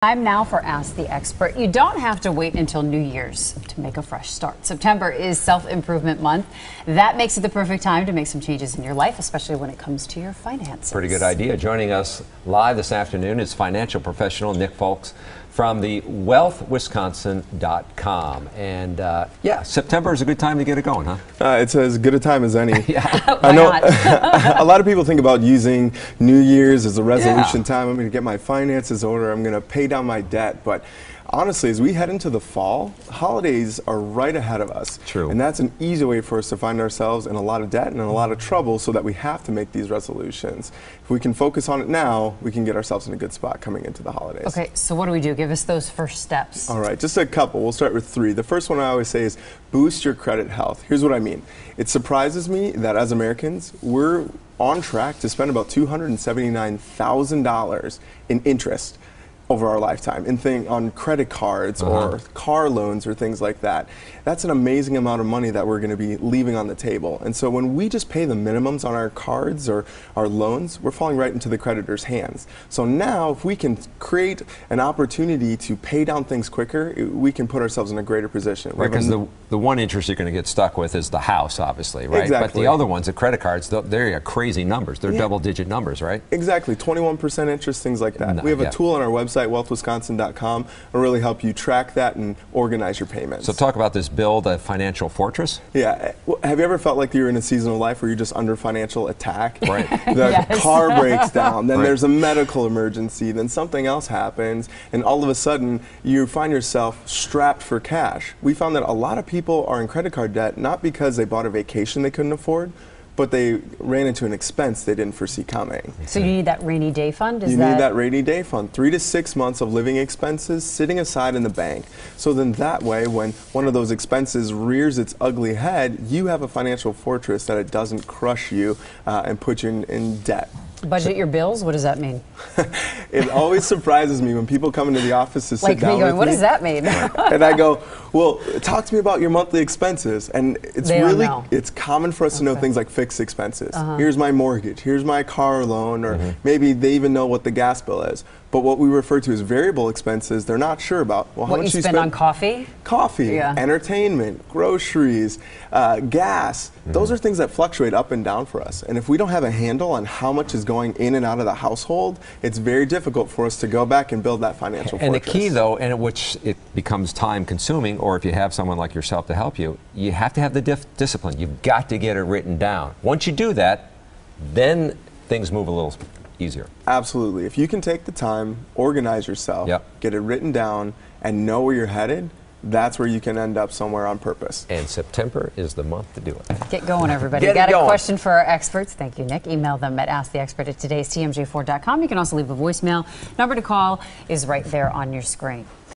Time now for Ask the Expert. You don't have to wait until New Year's to make a fresh start. September is self-improvement month. That makes it the perfect time to make some changes in your life, especially when it comes to your finances. Pretty good idea. Joining us live this afternoon is financial professional Nick Folks from the wealthwisconsin.com. And yeah, September is a good time to get it going, huh? It's as good a time as any. Yeah. I know a lot of people think about using New Year's as a resolution time. I'm going to get my finances order. I'm going to pay down my debt. But honestly, as we head into the fall, holidays are right ahead of us. True. And that's an easy way for us to find ourselves in a lot of debt and in a lot of trouble, so that we have to make these resolutions. If we can focus on it now, we can get ourselves in a good spot coming into the holidays. Okay, so what do we do? Give us those first steps. All right, just a couple. We'll start with three. The first one I always say is boost your credit health. Here's what I mean. It surprises me that as Americans, we're on track to spend about $279,000 in interest over our lifetime on credit cards or car loans or things like that. That's an amazing amount of money that we're going to be leaving on the table. And so when we just pay the minimums on our cards or our loans, we're falling right into the creditor's hands. So now if we can create an opportunity to pay down things quicker, we can put ourselves in a greater position. Right, because the one interest you're going to get stuck with is the house, obviously, right? Exactly. But the other ones, the credit cards, they're crazy numbers. They're double-digit numbers, right? Exactly, 21% interest, things like that. We have a tool on our website, wealthwisconsin.com, will really help you track that and organize your payments. So talk about this build a financial fortress. Yeah. Have you ever felt like you're in a season of life where you're just under financial attack? Right. The car breaks down, then there's a medical emergency, then something else happens, and all of a sudden you find yourself strapped for cash. We found that a lot of people are in credit card debt not because they bought a vacation they couldn't afford, but they ran into an expense they didn't foresee coming. So you need that rainy day fund? You need that rainy day fund. 3 to 6 months of living expenses sitting aside in the bank. So then that way, when one of those expenses rears its ugly head, you have a financial fortress that it doesn't crush you and put you in debt. Budget your bills? What does that mean? It always surprises me when people come into the office to sit down with me. What does that mean? And I go, well, talk to me about your monthly expenses. And it's common for us to know things like fixed expenses. Here's my mortgage, here's my car loan, or maybe they even know what the gas bill is. But what we refer to as variable expenses, they're not sure about. Well, how much you spend on coffee? Coffee, entertainment, groceries, gas. Those are things that fluctuate up and down for us. And if we don't have a handle on how much is going in and out of the household, it's very difficult for us to go back and build that financial fortress. And the key, though, and which it becomes time consuming, or if you have someone like yourself to help you, you have to have the discipline. You've got to get it written down. Once you do that, then things move a little easier. Absolutely. If you can take the time, organize yourself, get it written down, and know where you're headed, that's where you can end up somewhere on purpose. And September is the month to do it. Get going, everybody. Got a question for our experts? Thank you, Nick. Email them at AskTheExpert@today'stmj4.com. You can also leave a voicemail. Number to call is right there on your screen.